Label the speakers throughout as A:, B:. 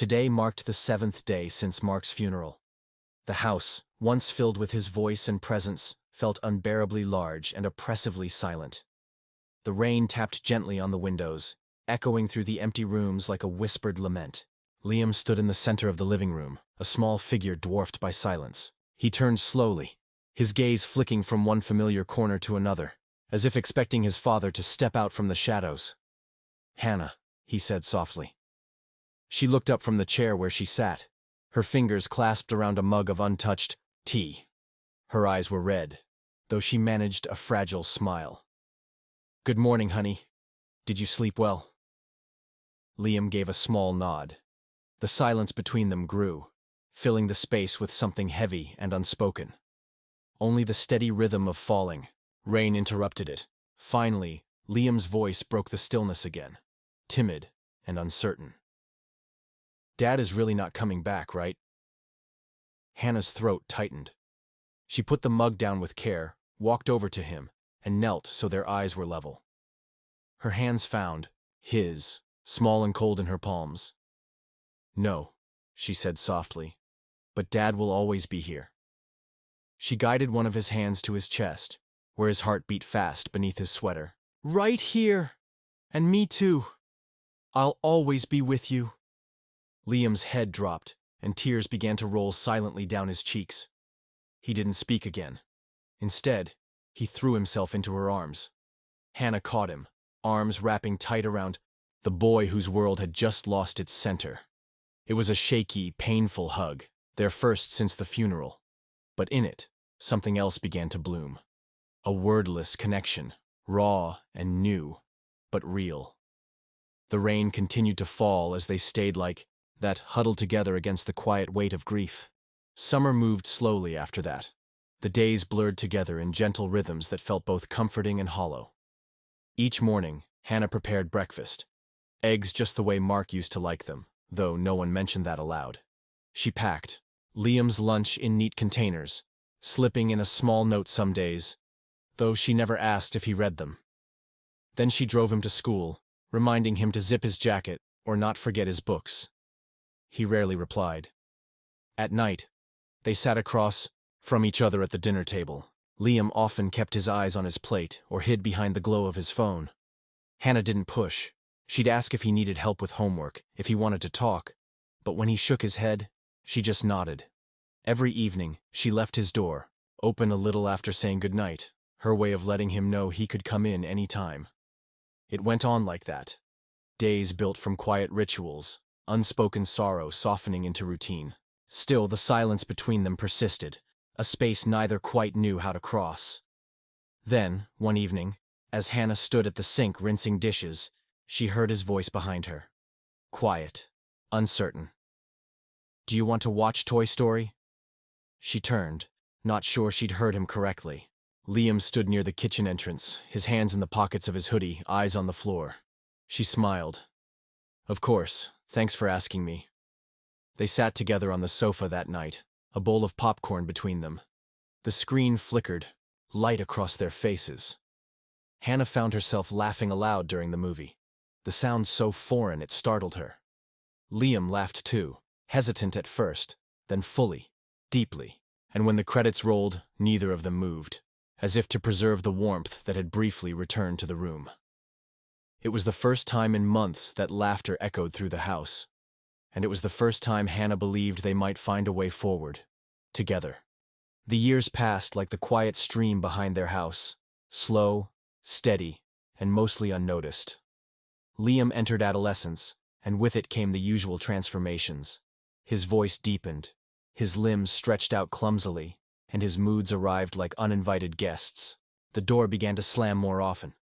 A: Today marked the 7th day since Mark's funeral. The house, once filled with his voice and presence, felt unbearably large and oppressively silent. The rain tapped gently on the windows, echoing through the empty rooms like a whispered lament. Liam stood in the center of the living room, a small figure dwarfed by silence. He turned slowly, his gaze flicking from one familiar corner to another, as if expecting his father to step out from the shadows. "Hannah," he said softly. She looked up from the chair where she sat, her fingers clasped around a mug of untouched tea. Her eyes were red, though she managed a fragile smile. "Good morning, honey. Did you sleep well?" Liam gave a small nod. The silence between them grew, filling the space with something heavy and unspoken. Only the steady rhythm of falling rain interrupted it. Finally, Liam's voice broke the stillness again, timid and uncertain. "Dad is really not coming back, right?" Hannah's throat tightened. She put the mug down with care, walked over to him, and knelt so their eyes were level. Her hands found his, small and cold in her palms. "No," she said softly, "but Dad will always be here." She guided one of his hands to his chest, where his heart beat fast beneath his sweater. "Right here! And me too. I'll always be with you." Liam's head dropped, and tears began to roll silently down his cheeks. He didn't speak again. Instead, he threw himself into her arms. Hannah caught him, arms wrapping tight around the boy whose world had just lost its center. It was a shaky, painful hug, their first since the funeral. But in it, something else began to bloom. A wordless connection, raw and new, but real. The rain continued to fall as they stayed like that, huddled together against the quiet weight of grief. Summer moved slowly after that. The days blurred together in gentle rhythms that felt both comforting and hollow. Each morning, Hannah prepared breakfast. Eggs just the way Mark used to like them, though no one mentioned that aloud. She packed Liam's lunch in neat containers, slipping in a small note some days, though she never asked if he read them. Then she drove him to school, reminding him to zip his jacket or not forget his books. He rarely replied. At night, they sat across from each other at the dinner table. Liam often kept his eyes on his plate or hid behind the glow of his phone. Hannah didn't push. She'd ask if he needed help with homework, if he wanted to talk, but when he shook his head, she just nodded. Every evening, she left his door, open a little after saying goodnight, her way of letting him know he could come in any time. It went on like that. Days built from quiet rituals, unspoken sorrow softening into routine. Still, the silence between them persisted, a space neither quite knew how to cross. Then, one evening, as Hannah stood at the sink rinsing dishes, she heard his voice behind her. Quiet, uncertain. "Do you want to watch Toy Story?" She turned, not sure she'd heard him correctly. Liam stood near the kitchen entrance, his hands in the pockets of his hoodie, eyes on the floor. She smiled. "Of course, thanks for asking me." They sat together on the sofa that night, a bowl of popcorn between them. The screen flickered, light across their faces. Hannah found herself laughing aloud during the movie, the sound so foreign it startled her. Liam laughed too, hesitant at first, then fully, deeply, and when the credits rolled, neither of them moved, as if to preserve the warmth that had briefly returned to the room. It was the first time in months that laughter echoed through the house, and it was the first time Hannah believed they might find a way forward, together. The years passed like the quiet stream behind their house, slow, steady, and mostly unnoticed. Liam entered adolescence, and with it came the usual transformations. His voice deepened, his limbs stretched out clumsily, and his moods arrived like uninvited guests. The door began to slam more often.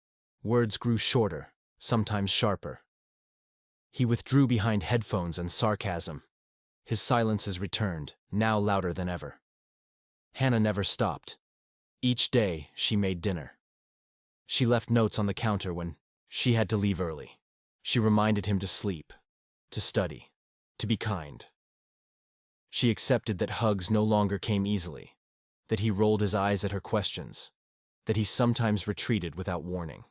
A: Words grew shorter, sometimes sharper. He withdrew behind headphones and sarcasm. His silences returned, now louder than ever. Hannah never stopped. Each day, she made dinner. She left notes on the counter when she had to leave early. She reminded him to sleep, to study, to be kind. She accepted that hugs no longer came easily, that he rolled his eyes at her questions, that he sometimes retreated without warning.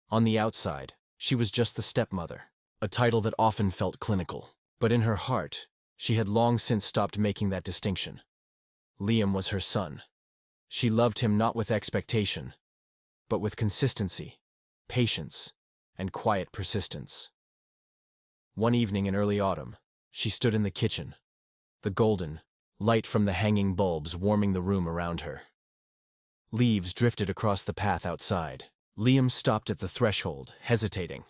A: On the outside, she was just the stepmother, a title that often felt clinical. But in her heart, she had long since stopped making that distinction. Liam was her son. She loved him not with expectation, but with consistency, patience, and quiet persistence. One evening in early autumn, she stood in the kitchen, the golden light from the hanging bulbs warming the room around her. Leaves drifted across the path outside. Liam stopped at the threshold, hesitating.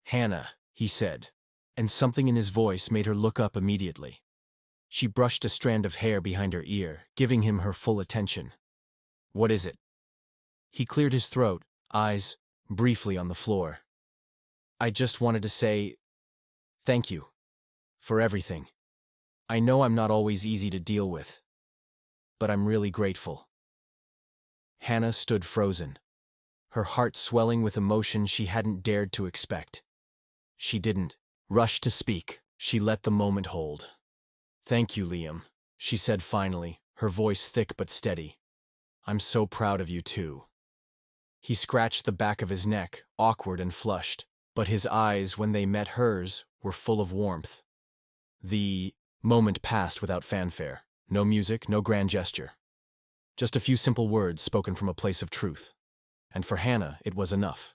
A: "Hannah," he said, and something in his voice made her look up immediately. She brushed a strand of hair behind her ear, giving him her full attention. "What is it?" He cleared his throat, eyes briefly on the floor. "I just wanted to say thank you for everything. I know I'm not always easy to deal with, but I'm really grateful." Hannah stood frozen, her heart swelling with emotion she hadn't dared to expect. She didn't rush to speak. She let the moment hold. "Thank you, Liam," she said finally, her voice thick but steady. "I'm so proud of you too." He scratched the back of his neck, awkward and flushed, but his eyes, when they met hers, were full of warmth. The moment passed without fanfare. No music, no grand gesture. Just a few simple words spoken from a place of truth. And for Hannah, it was enough.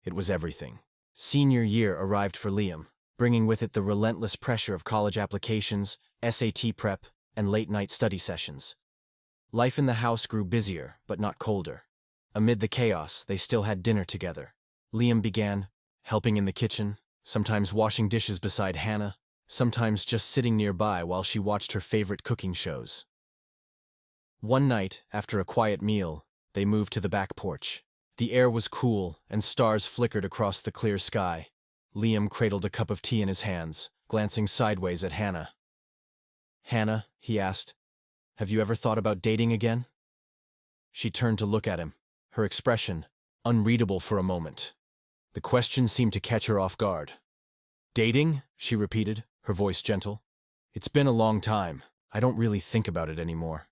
A: It was everything. Senior year arrived for Liam, bringing with it the relentless pressure of college applications, SAT prep, and late-night study sessions. Life in the house grew busier, but not colder. Amid the chaos, they still had dinner together. Liam began helping in the kitchen, sometimes washing dishes beside Hannah, sometimes just sitting nearby while she watched her favorite cooking shows. One night, after a quiet meal, they moved to the back porch. The air was cool, and stars flickered across the clear sky. Liam cradled a cup of tea in his hands, glancing sideways at Hannah. "Hannah," he asked, "have you ever thought about dating again?" She turned to look at him, her expression unreadable for a moment. The question seemed to catch her off guard. "Dating?" she repeated, her voice gentle. "It's been a long time. I don't really think about it anymore."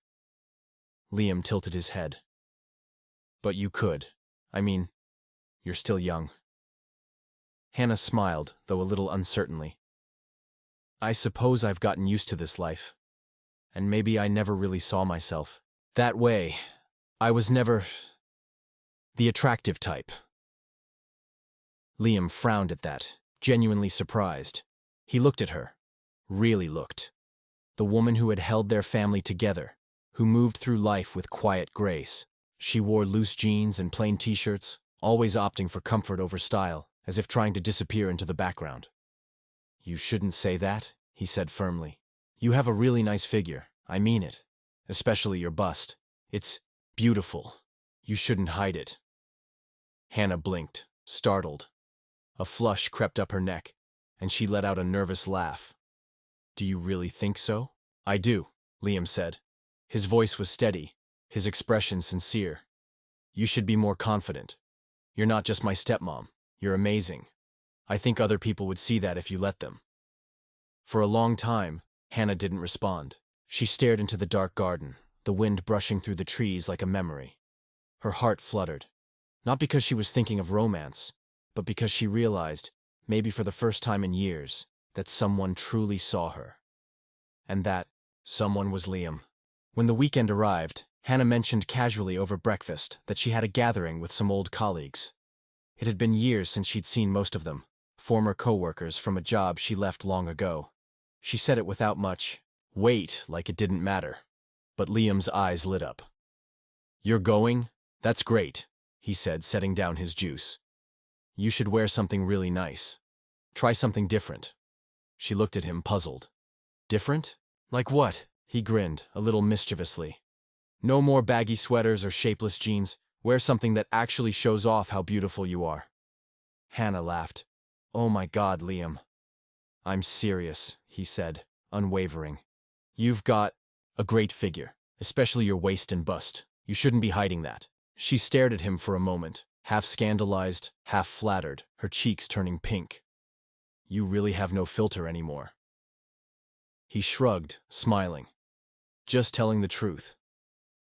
A: Liam tilted his head. "But you could. I mean, you're still young." Hannah smiled, though a little uncertainly. "I suppose I've gotten used to this life. And maybe I never really saw myself that way. I was never the attractive type." Liam frowned at that, genuinely surprised. He looked at her. Really looked. The woman who had held their family together, who moved through life with quiet grace. She wore loose jeans and plain t-shirts, always opting for comfort over style, as if trying to disappear into the background. "You shouldn't say that," he said firmly. "You have a really nice figure, I mean it. Especially your bust. It's beautiful. You shouldn't hide it." Hannah blinked, startled. A flush crept up her neck, and she let out a nervous laugh. "Do you really think so?" "I do," Liam said. His voice was steady, his expression sincere. "You should be more confident. You're not just my stepmom. You're amazing. I think other people would see that if you let them." For a long time, Hannah didn't respond. She stared into the dark garden, the wind brushing through the trees like a memory. Her heart fluttered, not because she was thinking of romance, but because she realized, maybe for the first time in years, that someone truly saw her. And that someone was Liam. When the weekend arrived, Hannah mentioned casually over breakfast that she had a gathering with some old colleagues. It had been years since she'd seen most of them, former co-workers from a job she left long ago. She said it without much weight, like it didn't matter. But Liam's eyes lit up. "You're going? That's great," he said, setting down his juice. "You should wear something really nice. Try something different." She looked at him, puzzled. "Different? Like what?" He grinned, a little mischievously. "No more baggy sweaters or shapeless jeans. Wear something that actually shows off how beautiful you are." Hannah laughed. "Oh my God, Liam." "I'm serious," he said, unwavering. "You've got a great figure, especially your waist and bust. You shouldn't be hiding that." She stared at him for a moment, half scandalized, half flattered, her cheeks turning pink. "You really have no filter anymore." He shrugged, smiling. "Just telling the truth.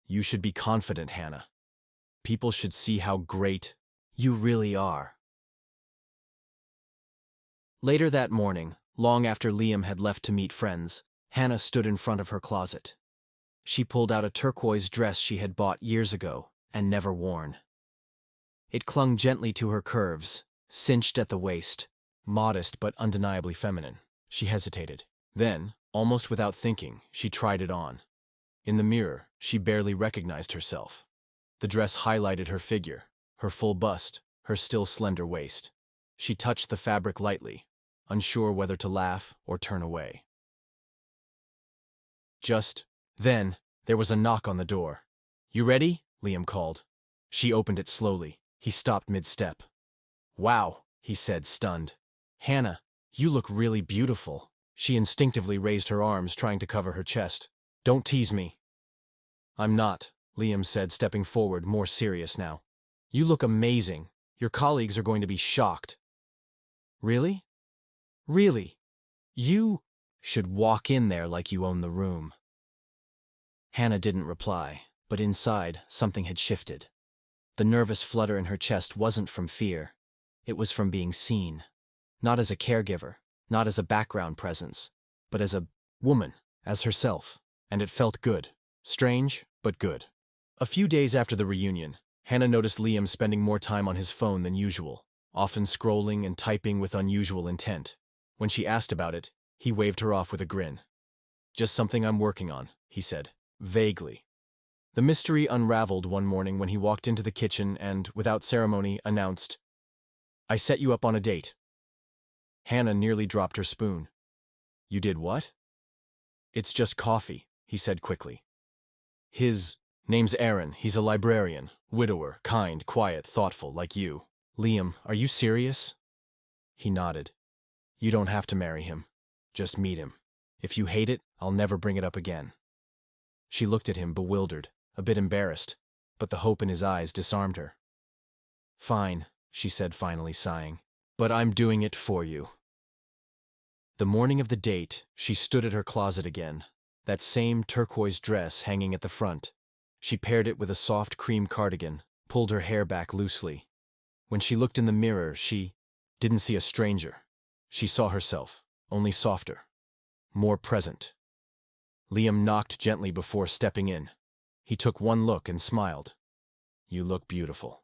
A: You should be confident, Hannah. People should see how great you really are." Later that morning, Long after Liam had left to meet friends, Hannah stood in front of her closet. She pulled out a turquoise dress she had bought years ago and never worn. It clung gently to her curves, cinched at the waist, modest but undeniably feminine. She hesitated. Then, almost without thinking, she tried it on. In the mirror, she barely recognized herself. The dress highlighted her figure, her full bust, her still slender waist. She touched the fabric lightly, unsure whether to laugh or turn away. Just then, there was a knock on the door. "You ready?" Liam called. She opened it slowly. He stopped mid-step. "Wow," he said, stunned. "Hannah, you look really beautiful." She instinctively raised her arms, trying to cover her chest. "Don't tease me." "I'm not," Liam said, stepping forward, more serious now. "You look amazing. Your colleagues are going to be shocked." "Really? Really? You should walk in there like you own the room." Hannah didn't reply, but inside, something had shifted. The nervous flutter in her chest wasn't from fear. It was from being seen. Not as a caregiver, not as a background presence, but as a woman, as herself. And it felt good. Strange, but good. A few days after the reunion, Hannah noticed Liam spending more time on his phone than usual, often scrolling and typing with unusual intent. When she asked about it, he waved her off with a grin. "Just something I'm working on," he said, vaguely. The mystery unraveled one morning when he walked into the kitchen and, without ceremony, announced, "I set you up on a date." Hannah nearly dropped her spoon. "You did what?" "It's just coffee," he said quickly. "His name's Aaron. He's a librarian, widower, kind, quiet, thoughtful, like you." "Liam, are you serious?" He nodded. "You don't have to marry him. Just meet him. If you hate it, I'll never bring it up again." She looked at him, bewildered, a bit embarrassed, but the hope in his eyes disarmed her. "Fine," she said, finally sighing, "but I'm doing it for you." The morning of the date, she stood at her closet again, that same turquoise dress hanging at the front. She paired it with a soft cream cardigan, pulled her hair back loosely. When she looked in the mirror, she didn't see a stranger. She saw herself, only softer, more present. Liam knocked gently before stepping in. He took one look and smiled. "You look beautiful."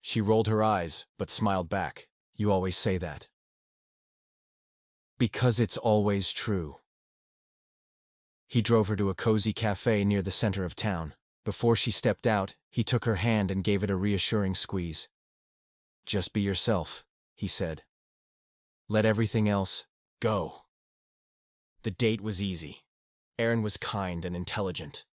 A: She rolled her eyes, but smiled back. "You always say that." "Because it's always true." He drove her to a cozy cafe near the center of town. Before she stepped out, he took her hand and gave it a reassuring squeeze. "Just be yourself," he said. "Let everything else go." The date was easy. Aaron was kind and intelligent.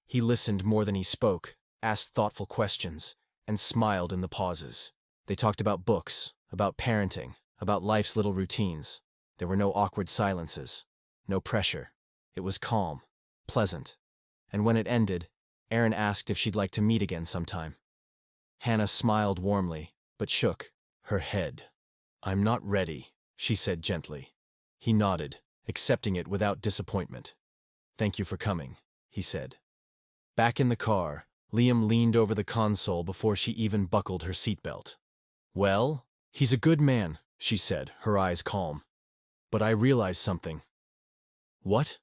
A: He listened more than he spoke, asked thoughtful questions, and smiled in the pauses. They talked about books, about parenting, about life's little routines. There were no awkward silences, no pressure. It was calm, pleasant. And when it ended, Aaron asked if she'd like to meet again sometime. Hannah smiled warmly, but shook her head. "I'm not ready," she said gently. He nodded, accepting it without disappointment. "Thank you for coming," he said. Back in the car, Liam leaned over the console before she even buckled her seatbelt. "Well, he's a good man," she said, her eyes calm. "But I realized something." "What?"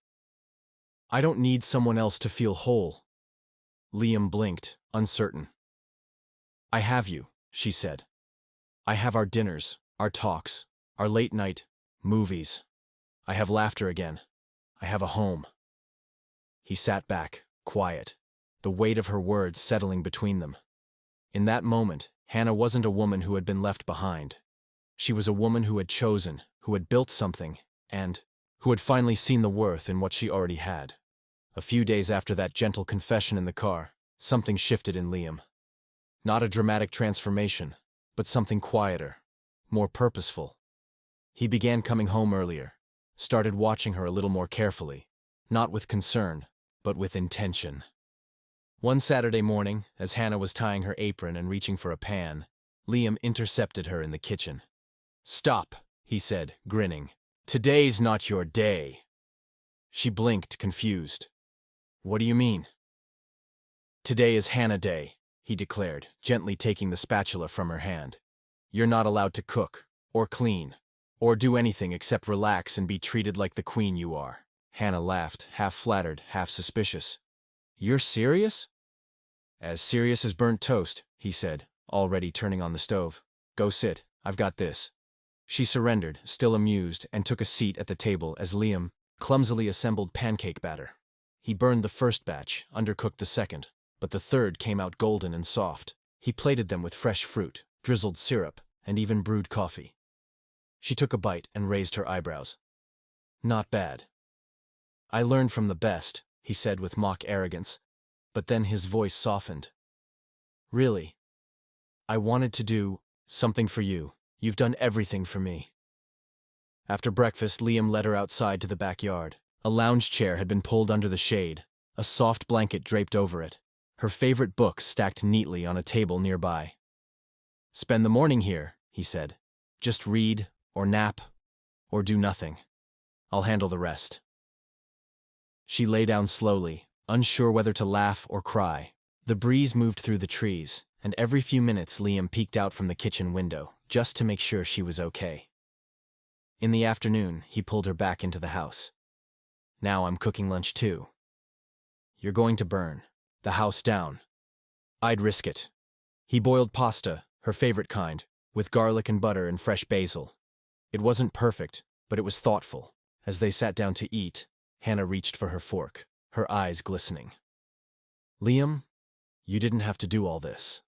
A: "I don't need someone else to feel whole." Liam blinked, uncertain. "I have you," she said. "I have our dinners, our talks, our late-night movies. I have laughter again. I have a home." He sat back, quiet, the weight of her words settling between them. In that moment, Hannah wasn't a woman who had been left behind. She was a woman who had chosen, who had built something, and who had finally seen the worth in what she already had. A few days after that gentle confession in the car, something shifted in Liam. Not a dramatic transformation, but something quieter, more purposeful. He began coming home earlier, started watching her a little more carefully, not with concern, but with intention. One Saturday morning, as Hannah was tying her apron and reaching for a pan, Liam intercepted her in the kitchen. "Stop," he said, grinning. "Today's not your day." She blinked, confused. "What do you mean?" "Today is Hannah Day," he declared, gently taking the spatula from her hand. "You're not allowed to cook or clean. Or do anything except relax and be treated like the queen you are. Hannah laughed, half flattered, half suspicious. You're serious? As serious as burnt toast, he said, already turning on the stove. Go sit, I've got this. She surrendered, still amused, and took a seat at the table as Liam clumsily assembled pancake batter. He burned the first batch, undercooked the second, but the third came out golden and soft. He plated them with fresh fruit, drizzled syrup, and even brewed coffee. She took a bite and raised her eyebrows. Not bad. I learned from the best, he said with mock arrogance, but then his voice softened. Really? I wanted to do something for you. You've done everything for me. After breakfast, Liam led her outside to the backyard. A lounge chair had been pulled under the shade, a soft blanket draped over it, her favorite books stacked neatly on a table nearby. Spend the morning here, he said. Just read, or nap, or do nothing. I'll handle the rest. She lay down slowly, unsure whether to laugh or cry. The breeze moved through the trees, and every few minutes Liam peeked out from the kitchen window, just to make sure she was okay. In the afternoon, he pulled her back into the house. Now I'm cooking lunch too. You're going to burn the house down. I'd risk it. He boiled pasta, her favorite kind, with garlic and butter and fresh basil. It wasn't perfect, but it was thoughtful. As they sat down to eat, Hannah reached for her fork, her eyes glistening. Liam, you didn't have to do all this.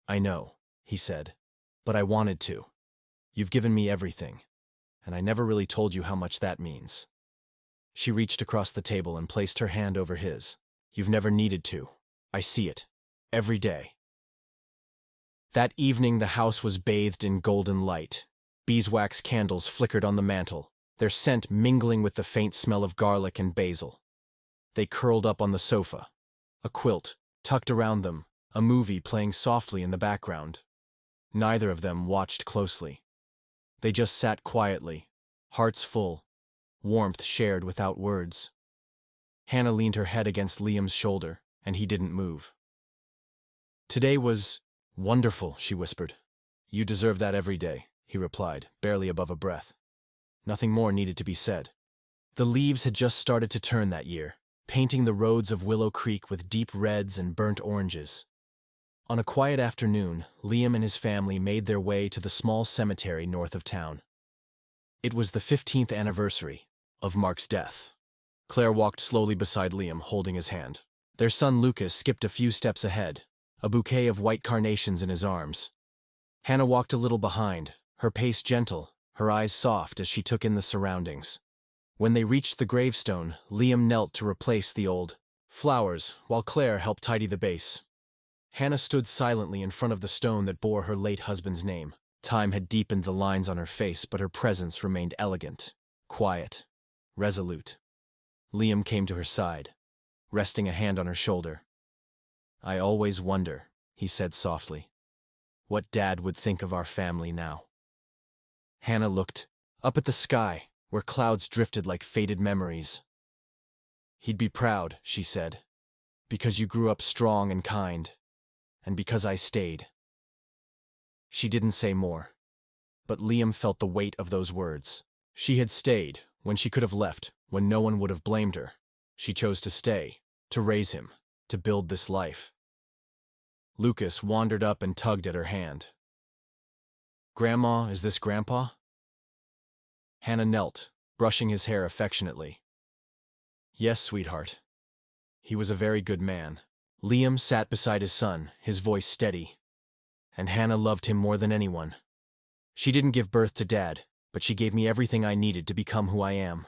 A: I know, he said, but I wanted to. You've given me everything, and I never really told you how much that means. She reached across the table and placed her hand over his. You've never needed to. I see it. Every day. That evening the house was bathed in golden light. Beeswax candles flickered on the mantel, their scent mingling with the faint smell of garlic and basil. They curled up on the sofa, a quilt tucked around them, a movie playing softly in the background. Neither of them watched closely. They just sat quietly, hearts full, warmth shared without words. Hannah leaned her head against Liam's shoulder, and he didn't move. Today was wonderful, she whispered. You deserve that every day, he replied, barely above a breath. Nothing more needed to be said. The leaves had just started to turn that year, painting the roads of Willow Creek with deep reds and burnt oranges. On a quiet afternoon, Liam and his family made their way to the small cemetery north of town. It was the 15th anniversary of Mark's death. Claire walked slowly beside Liam, holding his hand. Their son Lucas skipped a few steps ahead, a bouquet of white carnations in his arms. Hannah walked a little behind, her pace gentle, her eyes soft as she took in the surroundings. When they reached the gravestone, Liam knelt to replace the old flowers, while Claire helped tidy the base. Hannah stood silently in front of the stone that bore her late husband's name. Time had deepened the lines on her face, but her presence remained elegant, quiet, resolute. Liam came to her side, resting a hand on her shoulder. I always wonder, he said softly, what Dad would think of our family now. Hannah looked up at the sky, where clouds drifted like faded memories. He'd be proud, she said, because you grew up strong and kind, and because I stayed. She didn't say more, but Liam felt the weight of those words. She had stayed when she could have left, when no one would have blamed her. She chose to stay, to raise him, to build this life. Lucas wandered up and tugged at her hand. Grandma, is this Grandpa? Hannah knelt, brushing his hair affectionately. Yes, sweetheart. He was a very good man. Liam sat beside his son, his voice steady. And Hannah loved him more than anyone. She didn't give birth to Dad, but she gave me everything I needed to become who I am.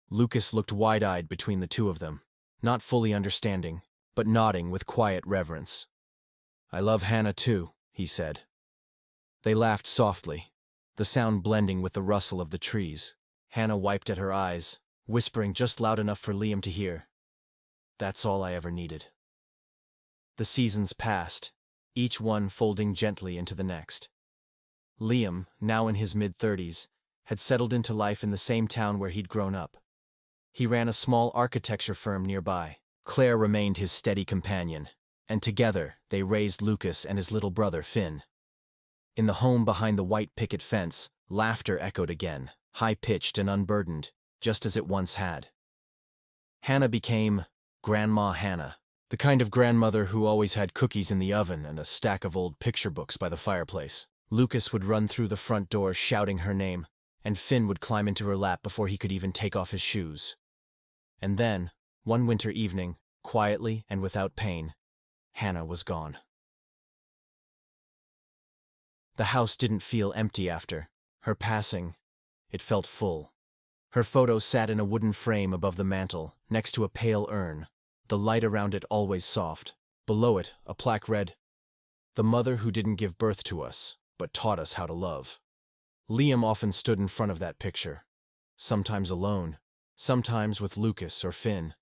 A: Lucas looked wide-eyed between the two of them, not fully understanding, but nodding with quiet reverence. I love Hannah too, he said. They laughed softly, the sound blending with the rustle of the trees. Hannah wiped at her eyes, whispering just loud enough for Liam to hear. That's all I ever needed. The seasons passed, each one folding gently into the next. Liam, now in his mid-30s, had settled into life in the same town where he'd grown up. He ran a small architecture firm nearby. Claire remained his steady companion, and together they raised Lucas and his little brother Finn. In the home behind the white picket fence, Laughter echoed again, high-pitched and unburdened, just as it once had. Hannah became Grandma Hannah, the kind of grandmother who always had cookies in the oven and a stack of old picture books by the fireplace. Lucas would run through the front door shouting her name, and Finn would climb into her lap before he could even take off his shoes. And then, one winter evening, quietly and without pain, Hannah was gone. The house didn't feel empty after her passing. It felt full. Her photo sat in a wooden frame above the mantel, next to a pale urn, the light around it always soft. Below it, a plaque read, "The mother who didn't give birth to us, but taught us how to love." Liam often stood in front of that picture, sometimes alone, sometimes with Lucas or Finn.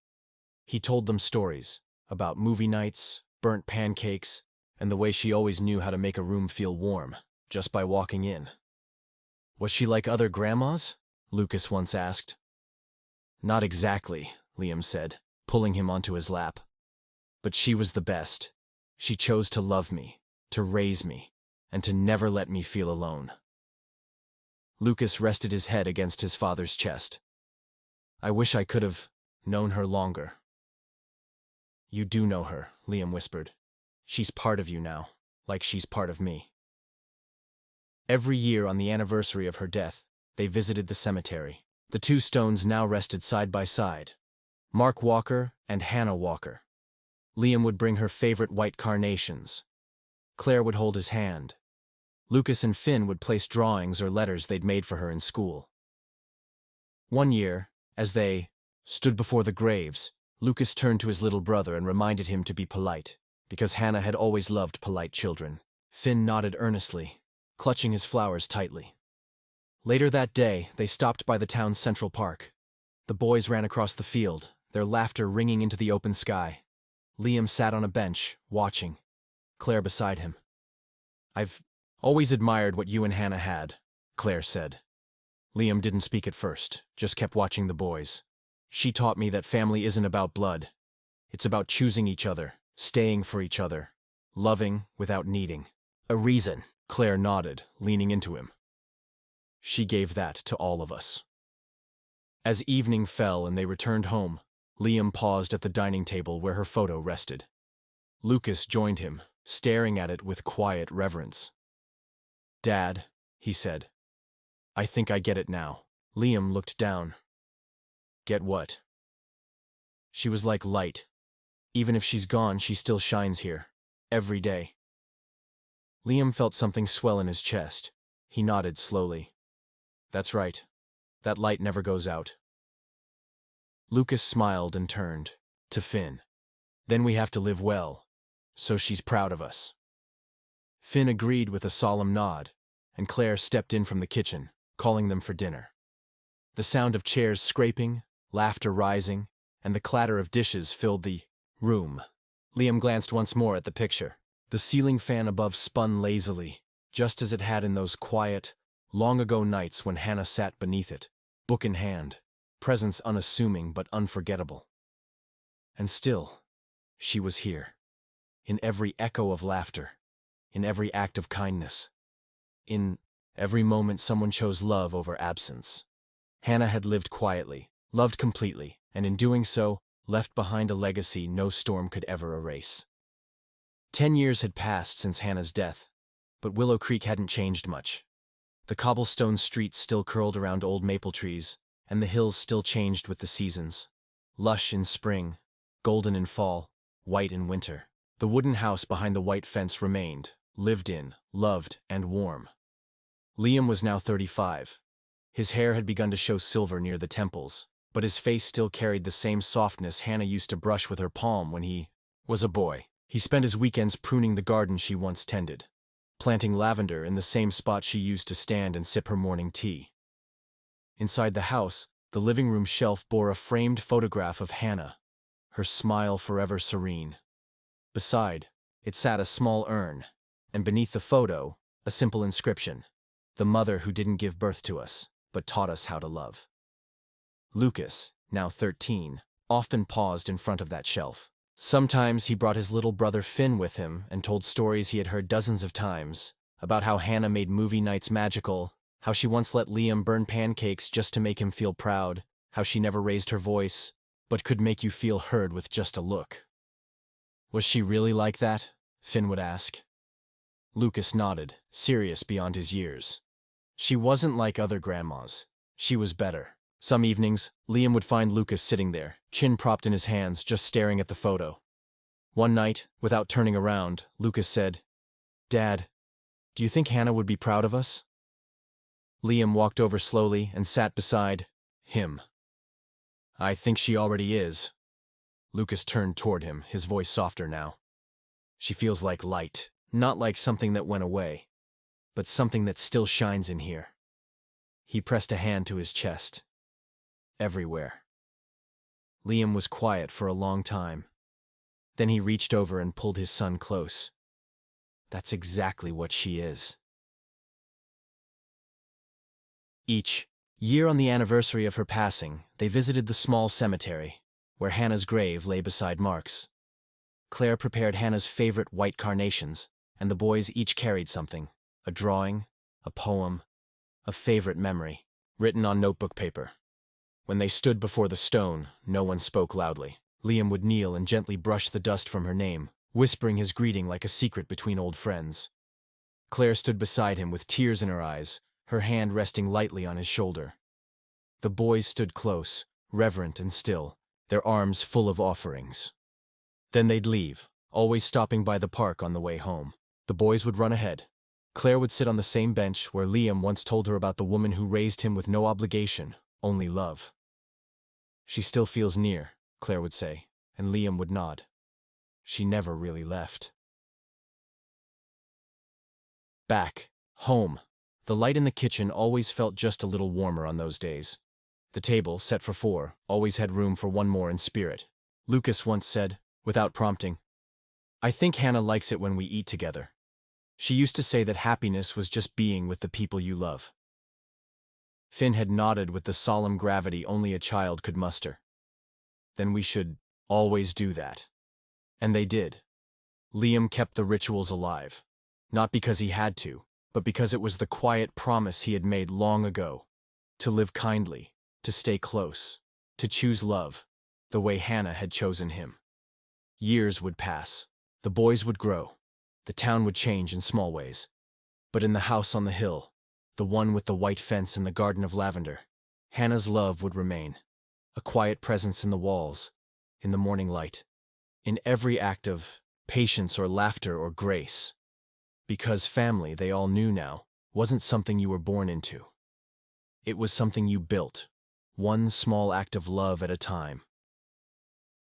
A: He told them stories about movie nights, burnt pancakes, and the way she always knew how to make a room feel warm, just by walking in. "Was she like other grandmas?" Lucas once asked. "Not exactly," Liam said, pulling him onto his lap. "But she was the best. She chose to love me, to raise me, and to never let me feel alone." Lucas rested his head against his father's chest. "I wish I could have known her longer." "You do know her," Liam whispered. "She's part of you now, like she's part of me." Every year on the anniversary of her death, they visited the cemetery. The two stones now rested side by side, Mark Walker and Hannah Walker. Liam would bring her favorite white carnations. Claire would hold his hand. Lucas and Finn would place drawings or letters they'd made for her in school. One year, as they stood before the graves, Lucas turned to his little brother and reminded him to be polite, because Hannah had always loved polite children. Finn nodded earnestly, clutching his flowers tightly. Later that day, they stopped by the town's central park. The boys ran across the field, their laughter ringing into the open sky. Liam sat on a bench, watching, Claire beside him. "I've always admired what you and Hannah had," Claire said. Liam didn't speak at first, just kept watching the boys. "She taught me that family isn't about blood. It's about choosing each other, staying for each other, loving without needing a reason." Claire nodded, leaning into him. "She gave that to all of us." As evening fell and they returned home, Liam paused at the dining table where her photo rested. Lucas joined him, staring at it with quiet reverence. "Dad," he said, "I think I get it now." Liam looked down. "Get what?" "She was like light. Even if she's gone, she still shines here. Every day." Liam felt something swell in his chest. He nodded slowly. "That's right. That light never goes out." Lucas smiled and turned to Finn. "Then we have to live well, so she's proud of us." Finn agreed with a solemn nod, and Claire stepped in from the kitchen, calling them for dinner. The sound of chairs scraping, laughter rising, and the clatter of dishes filled the room. Liam glanced once more at the picture. The ceiling fan above spun lazily, just as it had in those quiet, long-ago nights when Hannah sat beneath it, book in hand, presence unassuming but unforgettable. And still, she was here, in every echo of laughter, in every act of kindness, in every moment someone chose love over absence. Hannah had lived quietly, loved completely, and in doing so, left behind a legacy no storm could ever erase. 10 years had passed since Hannah's death, but Willow Creek hadn't changed much. The cobblestone streets still curled around old maple trees, and the hills still changed with the seasons. Lush in spring, golden in fall, white in winter. The wooden house behind the white fence remained, lived in, loved, and warm. Liam was now 35. His hair had begun to show silver near the temples, but his face still carried the same softness Hannah used to brush with her palm when he was a boy. He spent his weekends pruning the garden she once tended, planting lavender in the same spot she used to stand and sip her morning tea. Inside the house, the living room shelf bore a framed photograph of Hannah, her smile forever serene. Beside it sat a small urn, and beneath the photo, a simple inscription: "The mother who didn't give birth to us, but taught us how to love." Lucas, now 13, often paused in front of that shelf. Sometimes he brought his little brother Finn with him and told stories he had heard dozens of times about how Hannah made movie nights magical, How she once let Liam burn pancakes just to make him feel proud, how she never raised her voice, but could make you feel heard with just a look. Was she really like that? Finn would ask. Lucas nodded, serious beyond his years. She wasn't like other grandmas. She was better. Some evenings, Liam would find Lucas sitting there, chin propped in his hands, just staring at the photo. One night, without turning around, Lucas said, "Dad, do you think Hannah would be proud of us?" Liam walked over slowly and sat beside him. "I think she already is." Lucas turned toward him, his voice softer now. "She feels like light, not like something that went away, but something that still shines in here." He pressed a hand to his chest. "Everywhere." Liam was quiet for a long time. Then he reached over and pulled his son close. "That's exactly what she is." Each year on the anniversary of her passing, they visited the small cemetery, where Hannah's grave lay beside Mark's. Claire prepared Hannah's favorite white carnations, and the boys each carried something: a drawing, a poem, a favorite memory, written on notebook paper. When they stood before the stone, no one spoke loudly. Liam would kneel and gently brush the dust from her name, whispering his greeting like a secret between old friends. Claire stood beside him with tears in her eyes, her hand resting lightly on his shoulder. The boys stood close, reverent and still, their arms full of offerings. Then they'd leave, always stopping by the park on the way home. The boys would run ahead. Claire would sit on the same bench where Liam once told her about the woman who raised him with no obligation, only love. "She still feels near," Claire would say, and Liam would nod. "She never really left." Back home, the light in the kitchen always felt just a little warmer on those days. The table, set for 4, always had room for one more in spirit. Lucas once said, without prompting, "I think Hannah likes it when we eat together. She used to say that happiness was just being with the people you love." Finn had nodded with the solemn gravity only a child could muster. "Then we should always do that." And they did. Liam kept the rituals alive, not because he had to, but because it was the quiet promise he had made long ago: to live kindly, to stay close, to choose love, the way Hannah had chosen him. Years would pass. The boys would grow. The town would change in small ways. But in the house on the hill, the one with the white fence and the garden of lavender, Hannah's love would remain, a quiet presence in the walls, in the morning light, in every act of patience or laughter or grace. Because family, they all knew now, wasn't something you were born into. It was something you built, one small act of love at a time.